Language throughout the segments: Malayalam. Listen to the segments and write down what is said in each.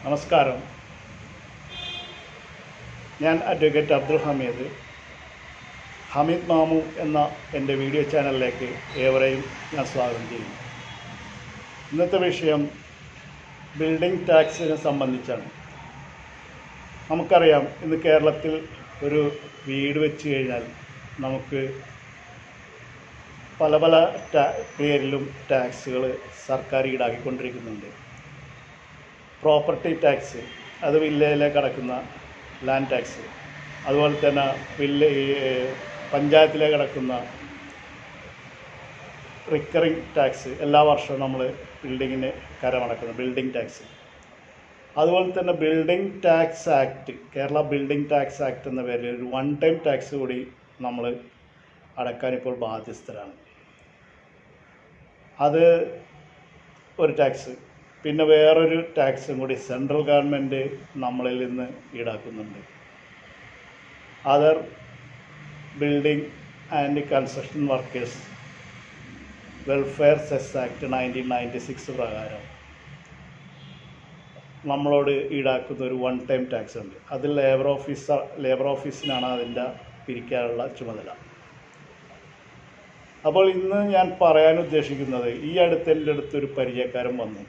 നമസ്കാരം. ഞാൻ അഡ്വക്കേറ്റ് അബ്ദുൽ ഹമീദ്. ഹമീദ് മാമു എന്ന എൻ്റെ വീഡിയോ ചാനലിലേക്ക് ഏവരെയും ഞാൻ സ്വാഗതം ചെയ്യുന്നു. ഇന്നത്തെ വിഷയം ബിൽഡിംഗ് ടാക്സിനെ സംബന്ധിച്ചാണ്. നമുക്കറിയാം, ഇന്ന് കേരളത്തിൽ ഒരു വീട് വെച്ച് കഴിഞ്ഞാൽ നമുക്ക് പല പല പേരിലും ടാക്സുകൾ സർക്കാർ ഈടാക്കിക്കൊണ്ടിരിക്കുന്നുണ്ട്. പ്രോപ്പർട്ടി ടാക്സ്, അത് വില്ലയിലേക്ക് അടക്കുന്ന ലാൻഡ് ടാക്സ്, അതുപോലെ തന്നെ പഞ്ചായത്തിലേക്ക് അടക്കുന്ന റിക്കറിങ് ടാക്സ്, എല്ലാ വർഷവും നമ്മൾ ബിൽഡിങ്ങിന് കരമടക്കുന്ന ബിൽഡിംഗ് ടാക്സ്. അതുപോലെ തന്നെ building tax act, Kerala building tax act എന്ന പേരിൽ ഒരു വൺ ടൈം ടാക്സ് കൂടി നമ്മൾ അടക്കാനിപ്പോൾ ബാധ്യസ്ഥരാണ്. അത് ഒരു ടാക്സ്. പിന്നെ വേറൊരു ടാക്സും കൂടി സെൻട്രൽ ഗവൺമെൻറ് നമ്മളിൽ നിന്ന് ഈടാക്കുന്നുണ്ട്. Other building and construction workers welfare cess act 1996 പ്രകാരം നമ്മളോട് ഈടാക്കുന്ന ഒരു വൺ ടൈം ടാക്സ് ഉണ്ട്. അതിൽ ലേബർ ഓഫീസിനാണ് അതിൻ്റെ പിരിക്കാനുള്ള ചുമതല. അപ്പോൾ ഇന്ന് ഞാൻ പറയാൻ ഉദ്ദേശിക്കുന്നത്, ഈ അടുത്ത് എൻ്റെ അടുത്തൊരു പരിചയക്കാരൻ വന്നു,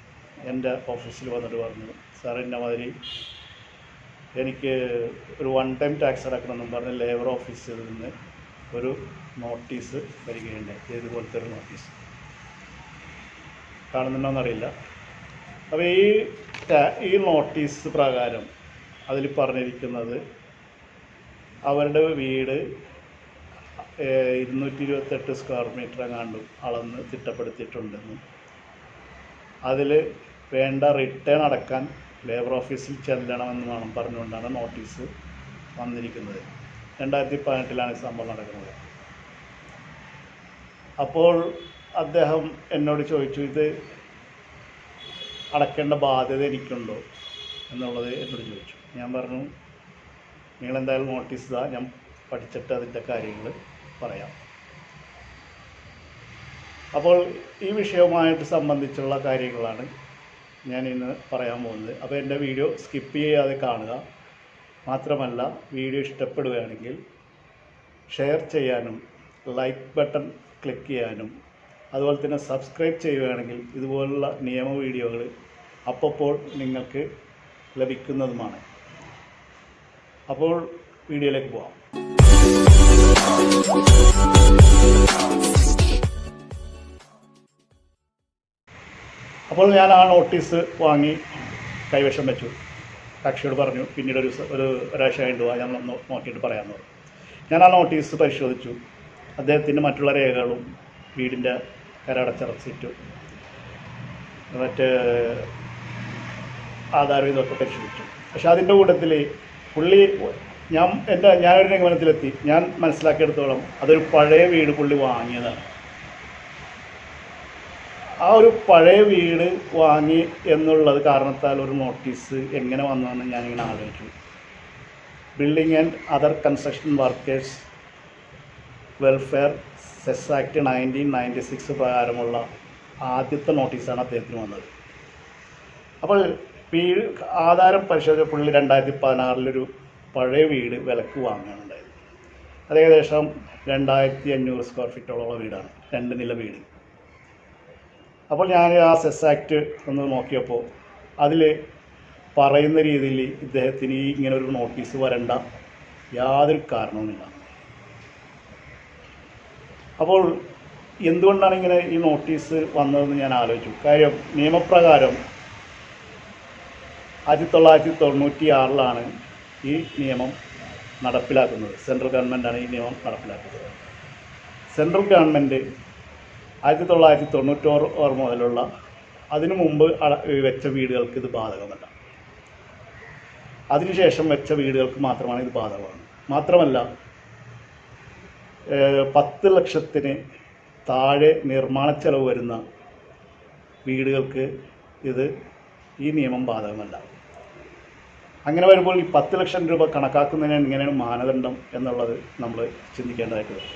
എൻ്റെ ഓഫീസിൽ വന്നിട്ട് പറഞ്ഞു, സാർ എൻ്റെ മാതിരി എനിക്ക് ഒരു വൺ ടൈം ടാക്സ് അടക്കണമെന്നും പറഞ്ഞ് ലേബർ ഓഫീസിൽ നിന്ന് ഒരു നോട്ടീസ് വരികയുണ്ട്. ഇതുപോലത്തെ ഒരു നോട്ടീസ് കാണുന്നുണ്ടോയെന്നറിയില്ല. അപ്പോൾ ഈ നോട്ടീസ് പ്രകാരം അതിൽ പറഞ്ഞിരിക്കുന്നത്, അവരുടെ വീട് 228 സ്ക്വയർ മീറ്റർ എങ്ങാണ്ടും അളന്ന് തിട്ടപ്പെടുത്തിയിട്ടുണ്ടെന്നും അതിൽ വേണ്ട റിട്ടേൺ അടക്കാൻ ലേബർ ഓഫീസിൽ ചെല്ലണമെന്ന് പറഞ്ഞുകൊണ്ടാണ് നോട്ടീസ് വന്നിരിക്കുന്നത്. 2018 സംഭവം നടക്കുന്നത്. അപ്പോൾ അദ്ദേഹം എന്നോട് ചോദിച്ചു, ഇത് അടക്കേണ്ട ബാധ്യത എനിക്കുണ്ടോ എന്നുള്ളത് എന്നോട് ചോദിച്ചു. ഞാൻ പറഞ്ഞു, നിങ്ങളെന്തായാലും നോട്ടീസ് ഇതാ, ഞാൻ പഠിച്ചിട്ട് അതിൻ്റെ കാര്യങ്ങൾ പറയാം. അപ്പോൾ ഈ വിഷയവുമായിട്ട് സംബന്ധിച്ചുള്ള കാര്യങ്ങളാണ് ഞാൻ ഇന്ന് പറയാൻ പോകുന്നത്. അപ്പോൾ എൻ്റെ വീഡിയോ സ്കിപ്പ് ചെയ്യാതെ കാണുക. മാത്രമല്ല, വീഡിയോ ഇഷ്ടപ്പെടുകയാണെങ്കിൽ ഷെയർ ചെയ്യാനും ലൈക്ക് ബട്ടൺ ക്ലിക്ക് ചെയ്യാനും അതുപോലെ തന്നെ സബ്സ്ക്രൈബ് ചെയ്യുകയാണെങ്കിൽ ഇതുപോലുള്ള നിയമ വീഡിയോകൾ അപ്പോൾ നിങ്ങൾക്ക് ലഭിക്കുന്നതുമാണ്. അപ്പോൾ വീഡിയോയിലേക്ക് പോകാം. അപ്പോൾ ഞാൻ ആ നോട്ടീസ് വാങ്ങി കൈവശം വെച്ചു. കക്ഷിയോട് പറഞ്ഞു, പിന്നീട് ഒരാഴ്ച കഴിഞ്ഞു ഞാൻ നോക്കിയിട്ട് പറയാമെന്ന് പറഞ്ഞു. ഞാൻ ആ നോട്ടീസ് പരിശോധിച്ചു. അദ്ദേഹത്തിൻ്റെ മറ്റുള്ള രേഖകളും, വീടിൻ്റെ കരടച്ച റെസിപ്റ്റും മറ്റ് ആധാരം ഇതൊക്കെ പരിശോധിച്ചു. പക്ഷെ അതിൻ്റെ കൂട്ടത്തിൽ പുള്ളി ഞാനൊരു നിഗമനത്തിലെത്തി. ഞാൻ മനസ്സിലാക്കിയെടുത്തോളം അതൊരു പഴയ വീട് പുള്ളി വാങ്ങിയതാണ്. ആ ഒരു പഴയ വീട് വാങ്ങി എന്നുള്ളത് കാരണത്താൽ ഒരു നോട്ടീസ് എങ്ങനെ വന്നതെന്ന് ഞാനിങ്ങനെ ആലോചിച്ചു. Building and other construction workers welfare cess act 1996 പ്രകാരമുള്ള ആദ്യത്തെ നോട്ടീസാണ് അദ്ദേഹത്തിന് വന്നത്. അപ്പോൾ ആധാരം പരിശോധിച്ച പുള്ളി 2016 പഴയ വീട് വിലക്ക് വാങ്ങാനുണ്ടായത്. അത് ഏകദേശം 2500 സ്ക്വയർ ഫീറ്റോളമുള്ള വീടാണ്, 2 നില വീട്. അപ്പോൾ ഞാൻ ആ സെസ് ആക്ട് ഒന്ന് നോക്കിയപ്പോൾ അതിൽ പറയുന്ന രീതിയിൽ ഇദ്ദേഹത്തിന് ഇങ്ങനെ ഒരു നോട്ടീസ് വരേണ്ട യാതൊരു കാരണവുമില്ല. അപ്പോൾ എന്തുകൊണ്ടാണ് ഇങ്ങനെ ഈ നോട്ടീസ് വന്നതെന്ന് ഞാൻ ആലോചിച്ചു. കാര്യം, നിയമപ്രകാരം 1996 ഈ നിയമം നടപ്പിലാക്കുന്നത്. സെൻട്രൽ ഗവൺമെൻറ്റാണ് ഈ നിയമം നടപ്പിലാക്കുന്നത്. സെൻട്രൽ ഗവൺമെൻറ് 1996 മുതലുള്ള അതിനു മുമ്പ് വെച്ച വീടുകൾക്ക് ഇത് ബാധകമല്ല. അതിനുശേഷം വെച്ച വീടുകൾക്ക് മാത്രമാണ് ഇത് ബാധകമാണ്. മാത്രമല്ല, 10 ലക്ഷത്തിന് താഴെ നിർമ്മാണ ചെലവ് വരുന്ന വീടുകൾക്ക് ഈ നിയമം ബാധകമല്ല. അങ്ങനെ വരുമ്പോൾ ഈ 10 ലക്ഷം രൂപ കണക്കാക്കുന്നതിന് എങ്ങനെയാണ് മാനദണ്ഡം എന്നുള്ളത് നമ്മൾ ചിന്തിക്കേണ്ടതായിട്ട് വരും.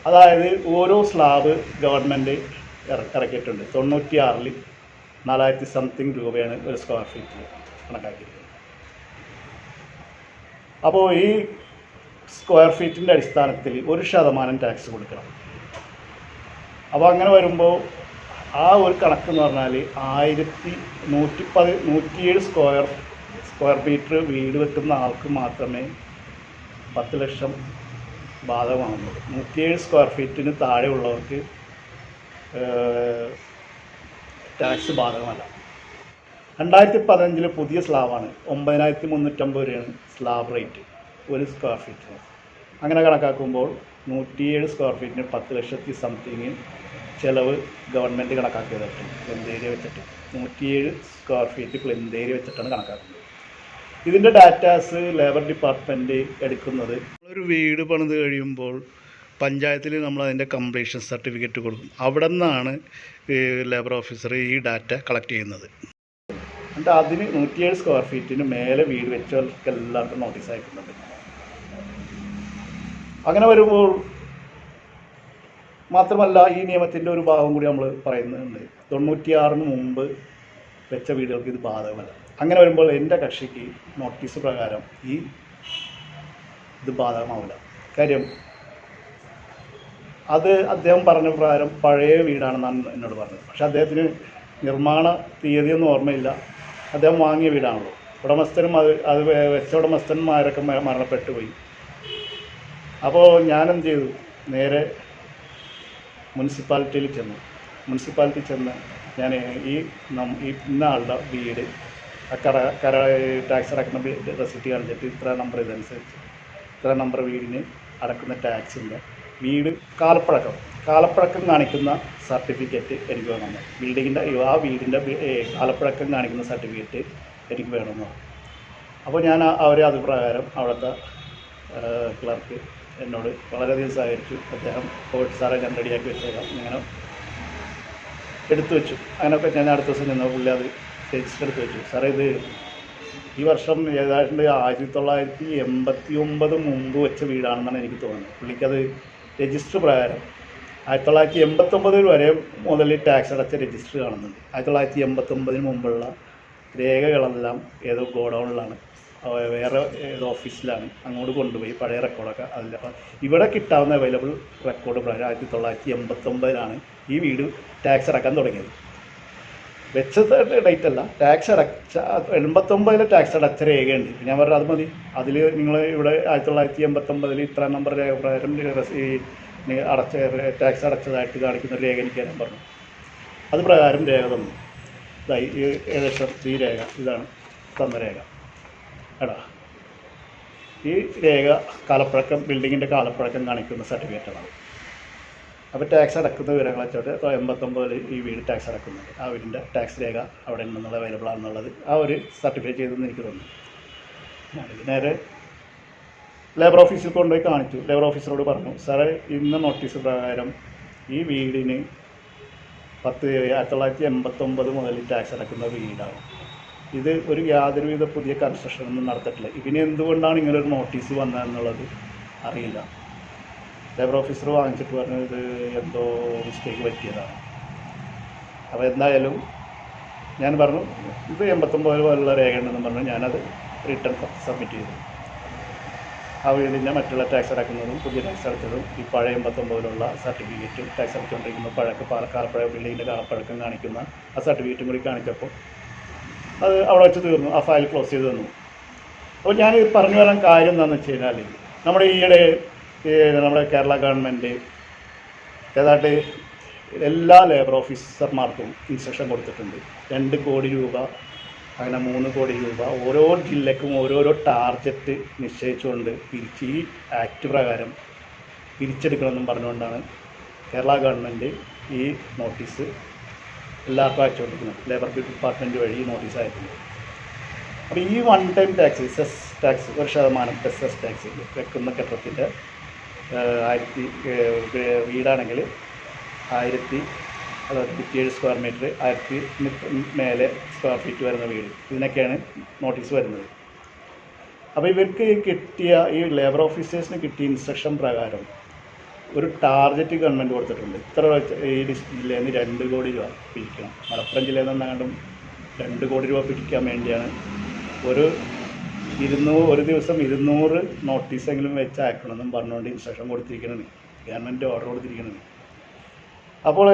അതായത് ഓരോ സ്ലാബ് ഗവൺമെൻറ് ഇറക്കിയിട്ടുണ്ട്. 96 4000 സംതിങ് രൂപയാണ് ഒരു സ്ക്വയർ ഫീറ്റിൽ കണക്കാക്കിയിരിക്കുന്നത്. അപ്പോൾ ഈ സ്ക്വയർ ഫീറ്റിൻ്റെ അടിസ്ഥാനത്തിൽ 1% ടാക്സ് കൊടുക്കണം. അപ്പോൾ അങ്ങനെ വരുമ്പോൾ ആ ഒരു കണക്കെന്ന് പറഞ്ഞാൽ 1117 സ്ക്വയർ മീറ്റർ വീട് വെക്കുന്ന ആൾക്ക് മാത്രമേ 10 ലക്ഷം ബാധകമാകുന്നുള്ളൂ. 107 സ്ക്വയർ ഫീറ്റിന് താഴെ ഉള്ളവർക്ക് ടാക്സ് ബാധകമല്ല. 2015 പുതിയ സ്ലാബാണ് 9350 രൂപയാണ് സ്ലാബ് റേറ്റ് ഒരു സ്ക്വയർ ഫീറ്റിന്. അങ്ങനെ കണക്കാക്കുമ്പോൾ 107 സ്ക്വയർ ഫീറ്റിന് 10 ലക്ഷത്തി സംതിങ് ചിലവ് ഗവൺമെൻറ് കണക്കാക്കിയതായിട്ട് പ്ലെന്ത് ഏരിയ വെച്ചിട്ട് 107 സ്ക്വയർ ഫീറ്റ് പ്ലെന്ത് ഏരിയ വെച്ചിട്ടാണ് കണക്കാക്കുന്നത്. ഇതിൻ്റെ ഡാറ്റാസ് ലേബർ ഡിപ്പാർട്ട്മെൻറ്റ് എടുക്കുന്നത് ഒരു വീട് പണിത് കഴിയുമ്പോൾ പഞ്ചായത്തിൽ നമ്മൾ അതിൻ്റെ കംപ്ലീഷൻ സർട്ടിഫിക്കറ്റ് കൊടുക്കും. അവിടെ നിന്നാണ് ലേബർ ഓഫീസർ ഈ ഡാറ്റ കളക്ട് ചെയ്യുന്നത്. എന്നിട്ട് അതിന് 107 സ്ക്വയർ ഫീറ്റിന് മേലെ വീട് വെച്ചവർക്ക് എല്ലാവർക്കും നോട്ടീസ് അയക്കുന്നുണ്ട്. അങ്ങനെ വരുമ്പോൾ മാത്രമല്ല ഈ നിയമത്തിൻ്റെ ഒരു ഭാഗം കൂടി നമ്മൾ പറയുന്നുണ്ട്, 96 മുമ്പ് വെച്ച വീടുകൾക്ക് ഇത് ബാധകമല്ല. അങ്ങനെ വരുമ്പോൾ എൻ്റെ കക്ഷിക്ക് നോട്ടീസ് പ്രകാരം ഇത് ബാധകമാവില്ല. കാര്യം അത് അദ്ദേഹം പറഞ്ഞ പ്രകാരം പഴയ വീടാണെന്നാണ് എന്നോട് പറഞ്ഞത്. പക്ഷെ അദ്ദേഹത്തിന് നിർമ്മാണ തീയതിയൊന്നും ഓർമ്മയില്ല. അദ്ദേഹം വാങ്ങിയ വീടാണല്ലോ. ഉടമസ്ഥനും അത് വെച്ച ഉടമസ്ഥന്മാരൊക്കെ മരണപ്പെട്ടു പോയി. അപ്പോൾ ഞാനെന്ത് ചെയ്തു, നേരെ മുനിസിപ്പാലിറ്റിയിൽ ചെന്ന് ഞാൻ ഇന്ന ആളുടെ വീട് ടാക്സ് അടക്കുന്ന റെസിപ്റ്റ് കാണിച്ചിട്ട് ഇത്ര നമ്പർ ഇതനുസരിച്ച് ഇത്ര നമ്പർ വീടിന് അടക്കുന്ന ടാക്സിൻ്റെ വീട് കാലപ്പഴക്കം കാണിക്കുന്ന സർട്ടിഫിക്കറ്റ് എനിക്ക് വേണമെന്ന്, ബിൽഡിങ്ങിൻ്റെ ആ വീടിൻ്റെ കാലപ്പഴക്കം കാണിക്കുന്ന സർട്ടിഫിക്കറ്റ് എനിക്ക് വേണമെന്ന്. അപ്പോൾ ഞാൻ അവരെ അത് പ്രകാരം അവിടുത്തെ ക്ലർക്ക് എന്നോട് വളരെയധികം സഹകരിച്ചു. അദ്ദേഹം പോയിട്ട് സാറേ ഞാൻ റെഡിയാക്കി വെച്ചേക്കാം, ഇങ്ങനെ എടുത്തു വെച്ചു. അങ്ങനെയൊക്കെ ഞാൻ അടുത്ത ദിവസം ചെന്ന പുള്ളി അത് രജിസ്റ്റർ എടുത്ത് വെച്ചു. സാറേ ഇത് ഈ വർഷം ഏതാണ്ട് 1989 മുമ്പ് വെച്ച വീടാണെന്നാണ് എനിക്ക് തോന്നുന്നത്. പുള്ളിക്കത് രജിസ്റ്റർ പ്രകാരം 1989 വരെ മുതൽ ടാക്സ് അടച്ച രജിസ്റ്റർ കാണുന്നുണ്ട്. 1989 മുമ്പുള്ള രേഖകളെല്ലാം ഏതോ ഗോഡൗണിലാണ്, വേറെ ഏതോ ഓഫീസിലാണ്, അങ്ങോട്ട് കൊണ്ടുപോയി പഴയ റെക്കോർഡൊക്കെ അതിൽ ഇവിടെ കിട്ടാവുന്ന അവൈലബിൾ റെക്കോർഡ് പ്രകാരം 1989 ഈ വീട് ടാക്സ് അടക്കാൻ തുടങ്ങിയത്. വെച്ചത് ഡേറ്റ് അല്ല, ടാക്സ് അടച്ച 89 ടാക്സ് അടച്ച രേഖയുണ്ട്. ഞാൻ പറഞ്ഞത് അത് മതി, അതിൽ നിങ്ങൾ ഇവിടെ 1989 ഇത്ര നമ്പർ രേഖ പ്രകാരം ടാക്സ് അടച്ചതായിട്ട് കാണിക്കുന്ന രേഖ എനിക്ക് തരാൻ പറഞ്ഞു. അത് പ്രകാരം രേഖ തന്നു. ഇതായി ഏകദേശം ഈ രേഖ, ഇതാണ് തന്ന രേഖ. എടാ ഈ രേഖ കാലപ്പഴക്കം, ബിൽഡിങ്ങിൻ്റെ കാലപ്പഴക്കം കാണിക്കുന്ന സർട്ടിഫിക്കറ്റാണ്. അപ്പോൾ ടാക്സ് അടക്കുന്ന വിവരങ്ങൾ വെച്ചോട്ട് 89 ഈ വീട് ടാക്സ് അടക്കുന്നുണ്ട്. ആ വീടിൻ്റെ ടാക്സ് രേഖ അവിടെ ഉണ്ടെന്നുള്ള അവൈലബിൾ ആണെന്നുള്ളത് ആ ഒരു സർട്ടിഫിക്കറ്റ് ചെയ്തെന്ന് എനിക്ക് തോന്നുന്നു. ഞാനിത് നേരെ ലേബർ ഓഫീസിൽ കൊണ്ടുപോയി കാണിച്ചു. ലേബർ ഓഫീസറോട് പറഞ്ഞു, സാറേ ഇന്ന നോട്ടീസ് പ്രകാരം ഈ വീടിന് 1989 മുതൽ ടാക്സ് അടക്കുന്ന വീടാണ്. ഇത് ഒരു യാതൊരുവിധ പുതിയ കൺസ്ട്രക്ഷനൊന്നും നടത്തിയിട്ടില്ല. ഇതിന് എന്തുകൊണ്ടാണ് ഇങ്ങനൊരു നോട്ടീസ് വന്നതെന്നുള്ളത് അറിയില്ല. ലേബർ ഓഫീസർ വാങ്ങിച്ചിട്ട് പറഞ്ഞു ഇത് എന്തോ മിസ്റ്റേക്ക് പറ്റിയതാണ്. അപ്പോൾ എന്തായാലും ഞാൻ പറഞ്ഞു ഇത് 89 പോലുള്ള രേഖ ഉണ്ടെന്ന് പറഞ്ഞു. ഞാനത് റിട്ടേൺ സബ്മിറ്റ് ചെയ്തു. ആ വീടിൻ്റെ മറ്റുള്ള ടാക്സ് അടക്കുന്നതും പുതിയ ടാക്സ് അടച്ചതും ഈ പഴയ 89 സർട്ടിഫിക്കറ്റും ടാക്സ് അടച്ചുകൊണ്ടിരിക്കുന്ന കാലപ്പഴക്കം ബിൽഡിങ്ങിൻ്റെ കാലപ്പഴക്കം കാണിക്കുന്ന ആ സർട്ടിഫിക്കറ്റും കൂടി കാണിച്ചപ്പോൾ അത് അവിടെ വെച്ച് തീർന്നു. ആ ഫയൽ ക്ലോസ് ചെയ്ത് തന്നു. അപ്പോൾ ഞാൻ പറഞ്ഞു വരാൻ കാര്യം എന്താണെന്ന് വെച്ച് കഴിഞ്ഞാൽ നമ്മുടെ ഈയിടെ നമ്മുടെ കേരള ഗവൺമെൻറ് ഏതാണ്ട് എല്ലാ ലേബർ ഓഫീസർമാർക്കും ഇൻസ്ട്രക്ഷൻ കൊടുത്തിട്ടുണ്ട്. 2 കോടി രൂപ, അങ്ങനെ 3 കോടി രൂപ ഓരോ ജില്ലക്കും ഓരോരോ ടാർഗറ്റ് നിശ്ചയിച്ചുകൊണ്ട് ഈ ആക്ട് പ്രകാരം പിരിച്ചെടുക്കണമെന്നും പറഞ്ഞുകൊണ്ടാണ് കേരള ഗവൺമെൻറ് ഈ നോട്ടീസ് എല്ലാവർക്കും അയച്ചുകൊണ്ടിരിക്കുന്നത്. ലേബർ ഡിപ്പാർട്ട്മെൻറ്റ് വഴി നോട്ടീസ് അയക്കുന്നത്. അപ്പോൾ ഈ 1 time tax, cess tax 1% cess tax വെക്കുന്ന കെട്ടിടത്തിൻ്റെ വീടാണെങ്കിൽ 1,057 സ്ക്വയർ മീറ്റർ, 1000 മേലെ സ്ക്വയർ ഫീറ്റ് വരുന്ന വീട്, ഇതിനൊക്കെയാണ് നോട്ടീസ് വരുന്നത്. അപ്പോൾ ഇവർക്ക് കിട്ടിയ ഈ ലേബർ ഓഫീസേഴ്സിന് കിട്ടിയ ഇൻസ്ട്രക്ഷൻ പ്രകാരം ഒരു ടാർഗറ്റ് ഗവൺമെൻറ് കൊടുത്തിട്ടുണ്ട്. ഇത്ര ഈ ജില്ലയിൽ നിന്ന് 2 കോടി രൂപ പിരിക്കണം. മലപ്പുറം ജില്ലയിൽ നിന്നെങ്ങാണ്ടും 2 കോടി രൂപ പിരിക്കാൻ വേണ്ടിയാണ് ഒരു ദിവസം 200 നോട്ടീസെങ്കിലും വെച്ച് അയക്കണമെന്നും പറഞ്ഞുകൊണ്ട് ഇൻസ്ട്രക്ഷൻ കൊടുത്തിരിക്കുന്നത്, ഗവൺമെൻറ് ഓർഡർ കൊടുത്തിരിക്കുന്നത്. അപ്പോൾ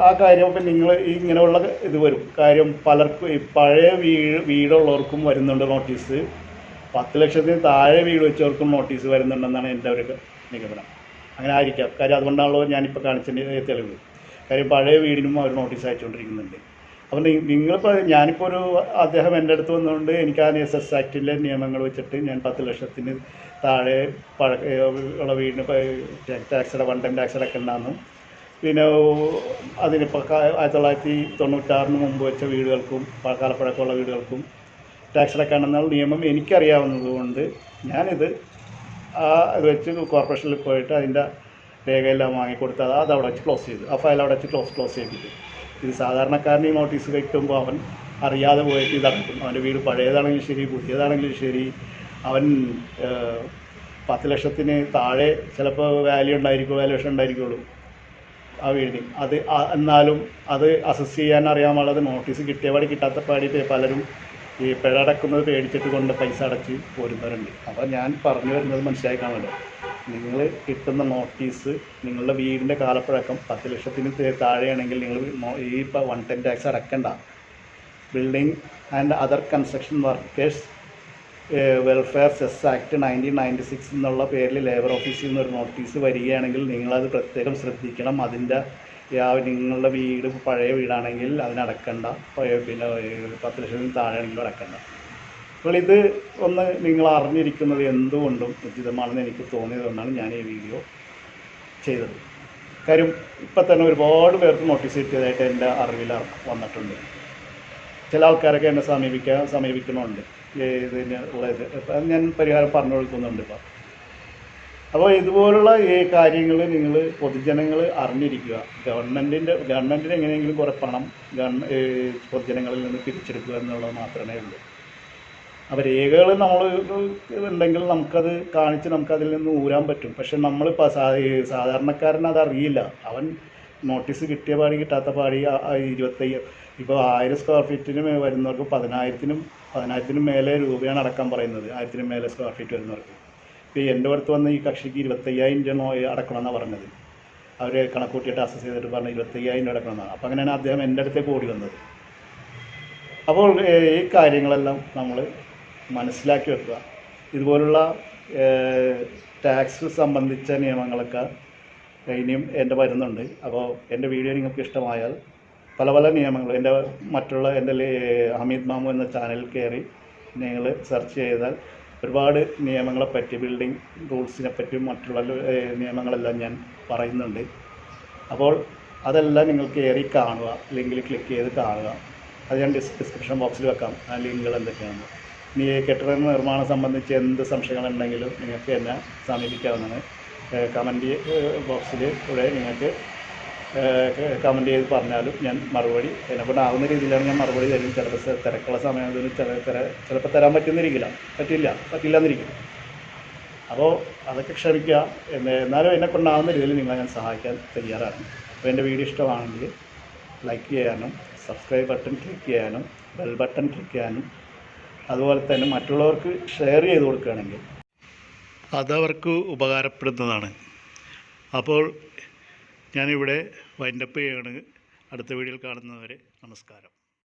ആ കാര്യം ഇപ്പം നിങ്ങൾ ഇങ്ങനെയുള്ള ഇത് വരും. കാര്യം പലർക്കും ഈ പഴയ വീടുള്ളവർക്കും വരുന്നുണ്ട് നോട്ടീസ്, 10 ലക്ഷത്തിന് താഴെ വീട് വെച്ചവർക്കും നോട്ടീസ് വരുന്നുണ്ടെന്നാണ് എൻ്റെ ഒരു നിഗമനം. അങ്ങനെ ആയിരിക്കാം. കാര്യം അതുകൊണ്ടാണല്ലോ ഞാനിപ്പോൾ കാണിച്ചതിൻ്റെ തെളിവ്. കാര്യം പഴയ വീടിനും അവർ നോട്ടീസ് അയച്ചുകൊണ്ടിരിക്കുന്നുണ്ട്. അപ്പോൾ നിങ്ങളിപ്പോൾ ഞാനിപ്പോൾ അദ്ദേഹം എൻ്റെ അടുത്ത് വന്നുകൊണ്ട് എനിക്ക് ആ സെസ് ആക്ടിലെ നിയമങ്ങൾ വെച്ചിട്ട് ഞാൻ 10 ലക്ഷത്തിന് താഴെ ഉള്ള വീടിന് ടാക്സ് വൺ ടൈം ടാക്സ് അടക്കണ്ടെന്നും പിന്നെ അതിനിപ്പോൾ 1996 മുമ്പ് വെച്ച വീടുകൾക്കും കാലപ്പഴക്കമുള്ള വീടുകൾക്കും ടാക്സ് അടക്കാനെന്നുള്ള നിയമം എനിക്കറിയാവുന്നതുകൊണ്ട് ഞാനിത് ഇത് വെച്ച് കോർപ്പറേഷനിൽ പോയിട്ട് അതിൻ്റെ രേഖയെല്ലാം വാങ്ങിക്കൊടുത്ത് അത് അവിടെ വെച്ച് ക്ലോസ് ചെയ്തു. ആ ഫയൽ അവിടെ വെച്ച് ക്ലോസ് ചെയ്തിട്ട് ഇത് സാധാരണക്കാരന് ഈ നോട്ടീസ് കിട്ടുമ്പോൾ അവൻ അറിയാതെ പോയിട്ട് ഇതടക്കും. അവൻ്റെ വീട് പഴയതാണെങ്കിലും ശരി പുതിയതാണെങ്കിലും ശരി അവൻ 10 ലക്ഷത്തിന് താഴെ ചിലപ്പോൾ വാല്യൂഷൻ ഉണ്ടായിരിക്കുള്ളൂ ആ വീടിന്. എന്നാലും അത് അസസ് ചെയ്യാൻ അറിയാൻ പാടത് നോട്ടീസ് കിട്ടിയ പാടി കിട്ടാത്ത പാടി പലരും ഈ പിഴ അടക്കുന്നത് പേടിച്ചിട്ട് കൊണ്ട് പൈസ അടച്ച് പോരുന്നവരുണ്ട്. അപ്പോൾ ഞാൻ പറഞ്ഞു വരുന്നത് മനസ്സിലായി കാണുമല്ലോ, നിങ്ങൾ കിട്ടുന്ന നോട്ടീസ് നിങ്ങളുടെ വീടിൻ്റെ കാലപ്പഴക്കം 10 ലക്ഷത്തിന് താഴെയാണെങ്കിൽ നിങ്ങൾ ഈ 110 ടാക്സ് അടക്കണ്ട. Building and other construction workers welfare cess act 1996 എന്നുള്ള പേരിൽ ലേബർ ഓഫീസിൽ നിന്നൊരു നോട്ടീസ് വരികയാണെങ്കിൽ നിങ്ങളത് പ്രത്യേകം ശ്രദ്ധിക്കണം. അതിൻ്റെ നിങ്ങളുടെ വീട് പഴയ വീടാണെങ്കിൽ അതിനടക്കണ്ട, പിന്നെ 10 ലക്ഷത്തിന് താഴെയാണെങ്കിലും അടക്കണ്ട. അപ്പോൾ ഇത് നിങ്ങൾ അറിഞ്ഞിരിക്കുന്നത് എന്തുകൊണ്ടും ഉചിതമാണെന്ന് എനിക്ക് തോന്നിയതുകൊണ്ടാണ് ഞാൻ ഈ വീഡിയോ ചെയ്തത്. കാര്യം ഇപ്പം തന്നെ ഒരുപാട് പേർക്ക് നോട്ടീസ് കിട്ടിയതായിട്ട് എൻ്റെ അറിവിൽ വന്നിട്ടുണ്ട്. ചില ആൾക്കാരൊക്കെ എന്നെ സമീപിക്കുന്നുണ്ട് ഇതിനുള്ളത്. അപ്പം ഞാൻ പരിഹാരം പറഞ്ഞു കൊടുക്കുന്നുണ്ട് ഇപ്പം. അപ്പോൾ ഇതുപോലുള്ള ഈ കാര്യങ്ങൾ നിങ്ങൾ പൊതുജനങ്ങൾ അറിഞ്ഞിരിക്കുക. ഗവൺമെൻറ്റിന് എങ്ങനെയെങ്കിലും കുറേ പണം പൊതുജനങ്ങളിൽ നിന്ന് പിരിച്ചെടുക്കുക എന്നുള്ളത് മാത്രമേ ഉള്ളൂ. അപ്പോൾ രേഖകൾ നമ്മൾ ഉണ്ടെങ്കിൽ നമുക്കത് കാണിച്ച് നമുക്കതിൽ നിന്ന് ഊരാൻ പറ്റും. പക്ഷെ നമ്മളിപ്പോൾ സാധാരണക്കാരന് അതറിയില്ല. അവൻ നോട്ടീസ് കിട്ടിയ പാടി കിട്ടാത്ത പാടി 25 ഇപ്പോൾ 1000 സ്ക്വയർ ഫീറ്റിന് വരുന്നവർക്ക് 10,000-നും മേലെ രൂപയാണ് അടക്കാൻ പറയുന്നത്. 1000-നും മേലെ സ്ക്വയർ ഫീറ്റ് വരുന്നവർക്ക്. ഇപ്പോൾ എൻ്റെ അടുത്ത് വന്ന് ഈ കക്ഷിക്ക് 25,000 രൂപ അടക്കണമെന്നാണ് പറഞ്ഞത്. അവർ കണക്കൂട്ടിയിട്ട് അസസ് ചെയ്തിട്ട് പറഞ്ഞ് 25,000 രൂപ അടക്കണമെന്നാണ്. അപ്പോൾ അങ്ങനെയാണ് അദ്ദേഹം എൻ്റെ അടുത്തേക്ക് ഓടി വന്നത്. അപ്പോൾ ഈ കാര്യങ്ങളെല്ലാം നമ്മൾ മനസ്സിലാക്കി വെക്കുക. ഇതുപോലുള്ള ടാക്സ് സംബന്ധിച്ച നിയമങ്ങളൊക്കെ ഇനിയും എൻ്റെ വരുന്നുണ്ട്. അപ്പോൾ എൻ്റെ വീഡിയോ നിങ്ങൾക്ക് ഇഷ്ടമായാൽ പല നിയമങ്ങൾ എൻ്റെ ഹമീദ് മാമു എന്ന ചാനലിൽ കയറി നിങ്ങൾ സെർച്ച് ചെയ്താൽ ഒരുപാട് നിയമങ്ങളെപ്പറ്റി, ബിൽഡിംഗ് റൂൾസിനെ പറ്റിയും മറ്റുള്ള നിയമങ്ങളെല്ലാം ഞാൻ പറയുന്നുണ്ട്. അപ്പോൾ അതെല്ലാം നിങ്ങൾ കയറി കാണുക, ലിങ്കിൽ ക്ലിക്ക് ചെയ്ത് കാണുക. അത് ഞാൻ ഡിസ്ക്രിപ്ഷൻ ബോക്സിൽ വെക്കാം ആ ലിങ്കുകൾ എന്തൊക്കെയാണ്. ഇനി കെട്ടിട നിർമ്മാണം സംബന്ധിച്ച് എന്ത് സംശയങ്ങളുണ്ടെങ്കിലും നിങ്ങൾക്ക് എന്നെ സമീപിക്കാവുന്നതാണ്. കമൻറ്റ് ബോക്സിൽ ഇവിടെ നിങ്ങൾക്ക് കമൻറ്റ് ചെയ്ത് പറഞ്ഞാലും ഞാൻ മറുപടി എന്നെക്കൊണ്ടാവുന്ന രീതിയിലാണ് ഞാൻ മറുപടി തരും. ചിലപ്പോൾ തിരക്കുള്ള സമയത്തിന് ചിലപ്പോൾ തരാൻ പറ്റില്ലെന്നിരിക്കും. അപ്പോൾ അതൊക്കെ ക്ഷമിക്കുക. എന്നാലും എന്നെക്കൊണ്ടാവുന്ന രീതിയിൽ നിങ്ങളെ ഞാൻ സഹായിക്കാൻ തയ്യാറാണ്. അപ്പോൾ എൻ്റെ വീഡിയോ ഇഷ്ടമാണെങ്കിൽ ലൈക്ക് ചെയ്യാനും സബ്സ്ക്രൈബ് ബട്ടൺ ക്ലിക്ക് ചെയ്യാനും ബെൽ ബട്ടൺ ക്ലിക്ക് ചെയ്യാനും അതുപോലെ തന്നെ മറ്റുള്ളവർക്ക് ഷെയർ ചെയ്ത് കൊടുക്കുകയാണെങ്കിൽ അതവർക്ക് ഉപകാരപ്പെടുന്നതാണ്. അപ്പോൾ ഞാനിവിടെ വൈൻഡപ്പ് ചെയ്യുകയാണ്. അടുത്ത വീഡിയോയിൽ കാണുന്നവരെ നമസ്കാരം.